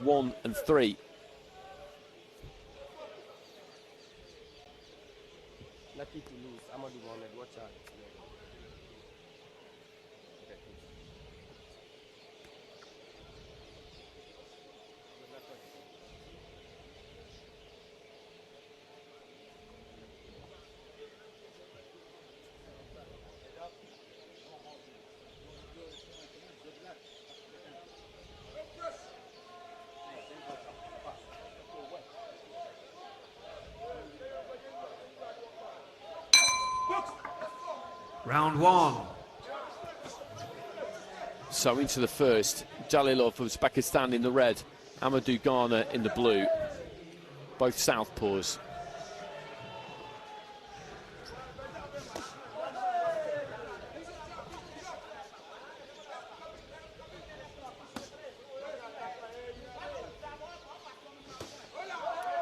1 and 3. Lucky to lose. Amadu, Mohammed, watch out. Round 1. So into the first, Jalilov from Uzbekistan in the red, Amadu Ghana in the blue, both southpaws.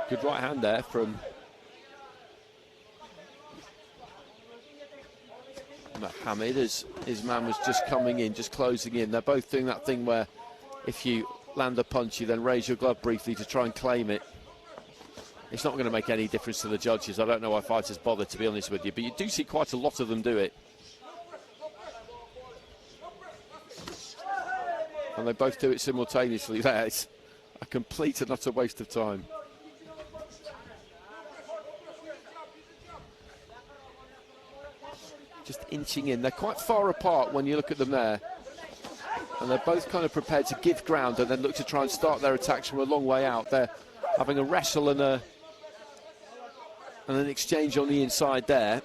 Good right hand there from Mohammed as his man was just coming in, just closing in. They're both doing that thing where if you land a punch, you then raise your glove briefly to try and claim it. It's not going to make any difference to the judges. I don't know why fighters bother, to be honest with you, but you do see quite a lot of them do it. And they both do it simultaneously there. It's a complete and utter waste of time. Just inching in. They're quite far apart when you look at them there. And they're both kind of prepared to give ground and then look to try and start their attacks from a long way out. They're having a wrestle and an exchange on the inside there.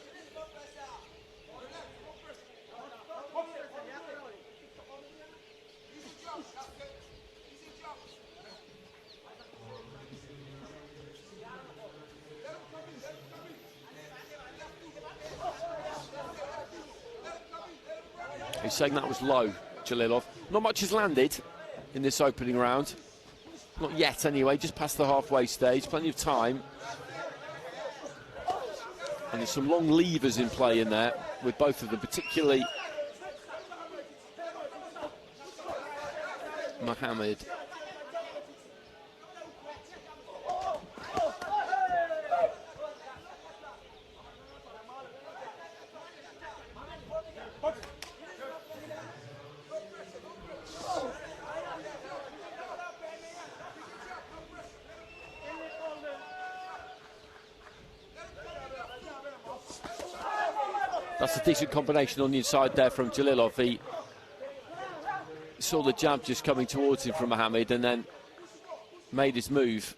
He's saying that was low, Jalilov. Not much has landed in this opening round. Not yet, anyway, just past the halfway stage. Plenty of time. And there's some long levers in play in there with both of them, particularly Mohammed. That's a decent combination on the inside there from Jalilov. He saw the jab just coming towards him from Mohammed and then made his move.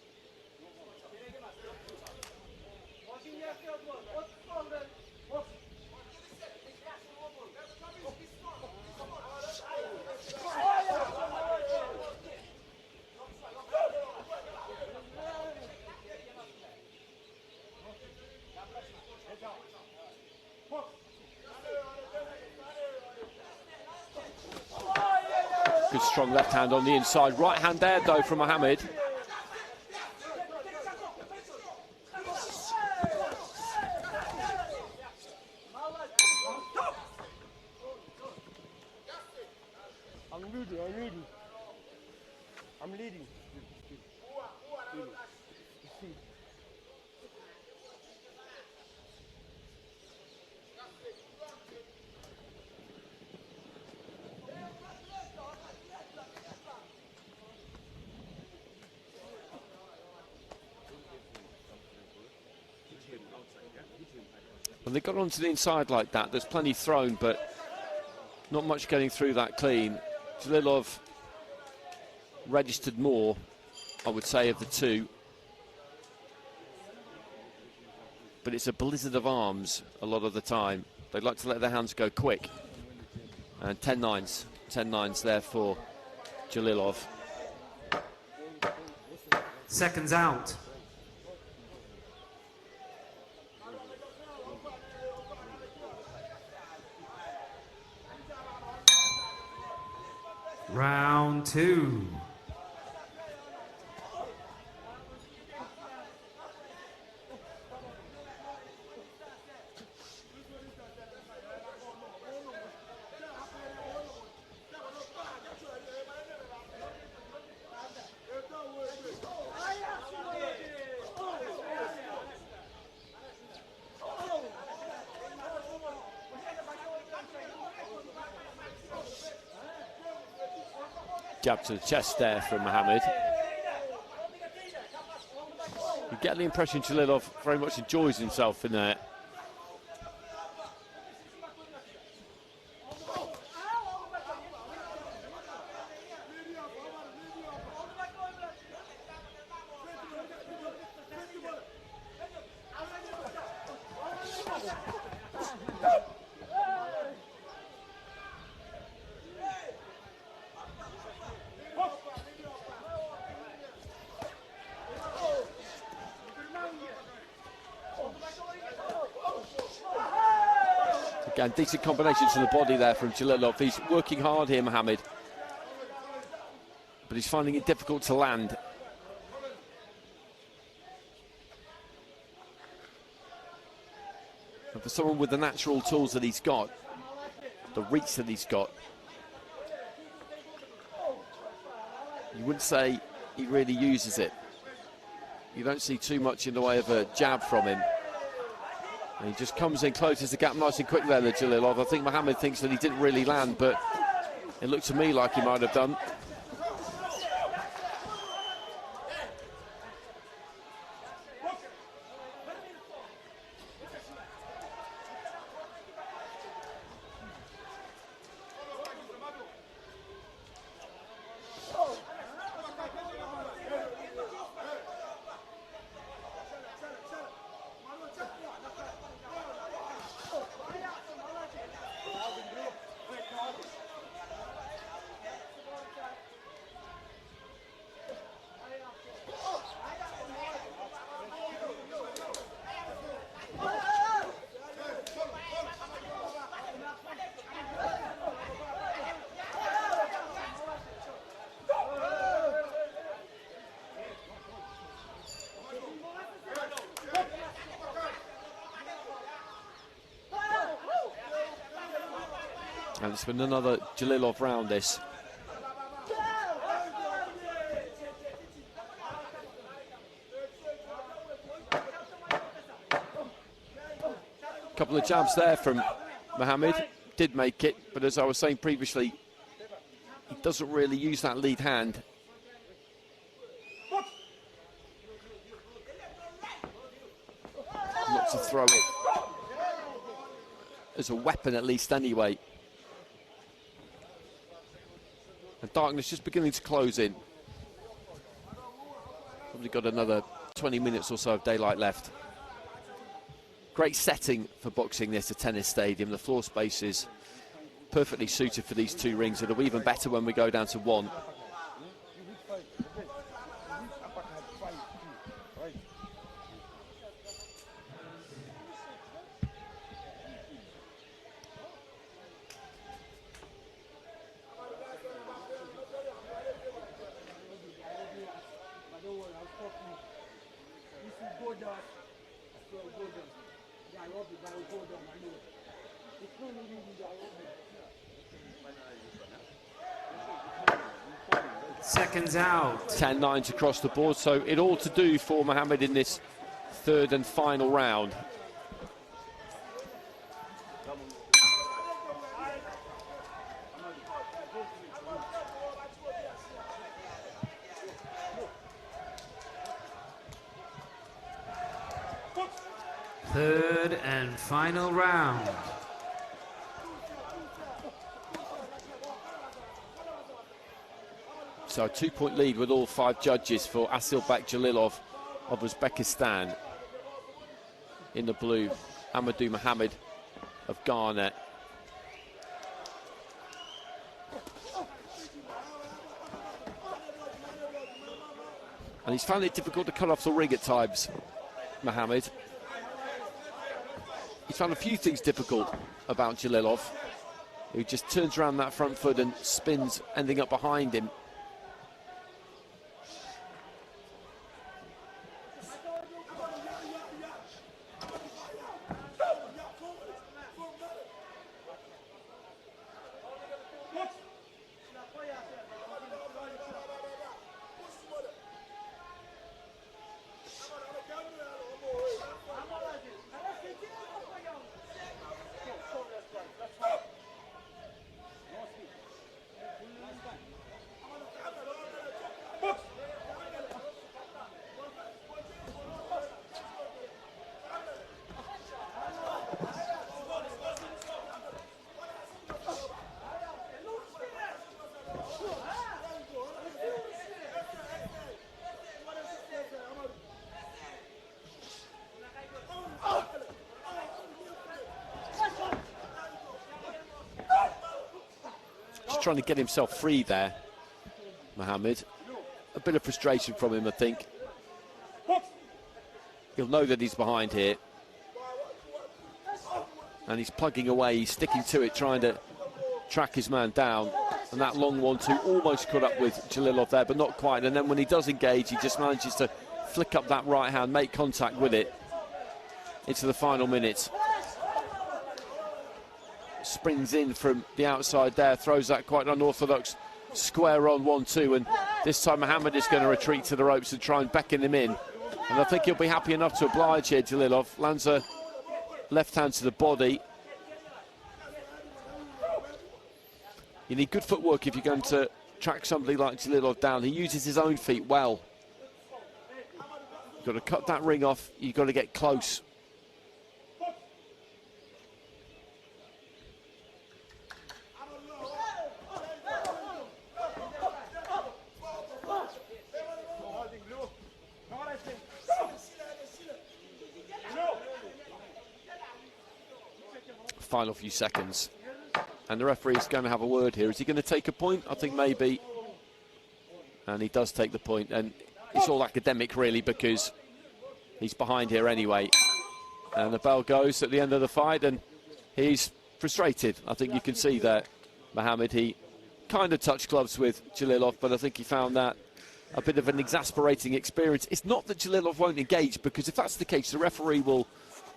Good strong left hand on the inside. Right hand there, though, from Mohammed. I'm leading. When they got onto the inside like that, there's plenty thrown, but not much getting through that clean. Jalilov registered more, I would say, of the two. But it's a blizzard of arms a lot of the time. They like to let their hands go quick. And 10-9s. 10-9s there for Jalilov. Seconds out. Round 2. Jab to the chest there from Mohammed. You get the impression Jalilov very much enjoys himself in there. Again, decent combinations from the body there from Jalilov. He's working hard here, Mohammed, but he's finding it difficult to land. And for someone with the natural tools that he's got, the reach that he's got, you wouldn't say he really uses it. You don't see too much in the way of a jab from him. And he just comes in, closes the gap nice and quick there, the Jalilov. I think Mohammed thinks that he didn't really land, but it looked to me like he might have done. And it's been another Jalilov round, this. Couple of jabs there from Mohammed, did make it, but as I was saying previously, he doesn't really use that lead hand. Not to throw it as a weapon, at least, anyway. And darkness just beginning to close in. Probably got another 20 minutes or so of daylight left. Great setting for boxing this, a tennis stadium. The floor space is perfectly suited for these two rings. It'll be even better when we go down to one. Seconds out. 10-9 across the board, so it all to do for Mohammed in this third and final round. Third and final round. So a 2-point lead with all 5 judges for Asilbek Jalilov of Uzbekistan. In the blue, Amadu Mohammed of Ghana. And he's found it difficult to cut off the ring at times, Mohammed. He's found a few things difficult about Jalilov, who just turns around that front foot and spins, ending up behind him. trying to get himself free there, Mohammed. A bit of frustration from him, I think. He'll know that he's behind here. And he's plugging away, he's sticking to it, trying to track his man down. And that long 1-2 almost caught up with Jalilov there, but not quite. And then when he does engage, he just manages to flick up that right hand, make contact with it into the final minutes. Springs in from the outside there, throws that quite unorthodox square on 1-2, and this time Mohammed is going to retreat to the ropes and try and beckon him in. And I think he'll be happy enough to oblige here, Jalilov. Lands a left hand to the body. You need good footwork if you're going to track somebody like Jalilov down. He uses his own feet well. You've got to cut that ring off, you've got to get close. Final few seconds. And the referee is going to have a word here. Is he going to take a point? I think maybe. And he does take the point. And it's all academic, really, because he's behind here anyway. And the bell goes at the end of the fight, and he's frustrated. I think you can see that, Mohammed. He kind of touched gloves with Jalilov, but I think he found that a bit of an exasperating experience. It's not that Jalilov won't engage, because if that's the case, the referee will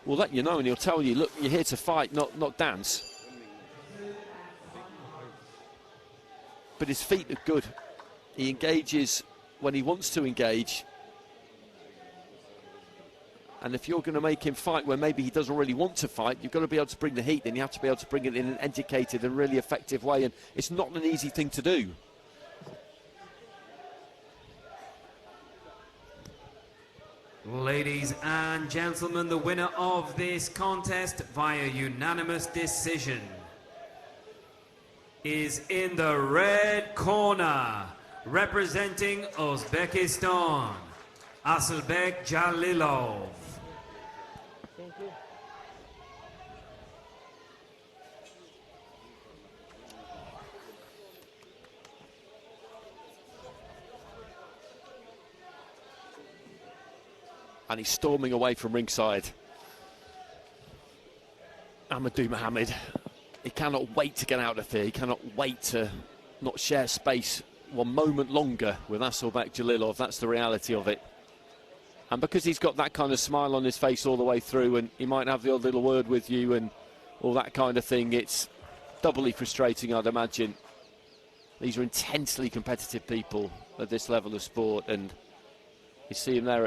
let you know, and he'll tell you, look, you're here to fight, not dance. But his feet are good. He engages when he wants to engage. And if you're going to make him fight when maybe he doesn't really want to fight, you've got to be able to bring the heat, and you have to be able to bring it in an educated and really effective way, and it's not an easy thing to do. Ladies and gentlemen, the winner of this contest via unanimous decision is in the red corner, representing Uzbekistan, Asilbek Jalilov. Thank you. And he's storming away from ringside. Amadu Mohammed, he cannot wait to get out of here. He cannot wait to not share space one moment longer with Asilbek Jalilov. That's the reality of it. And because he's got that kind of smile on his face all the way through, and he might have the odd little word with you and all that kind of thing, it's doubly frustrating, I'd imagine. These are intensely competitive people at this level of sport, and you see him there at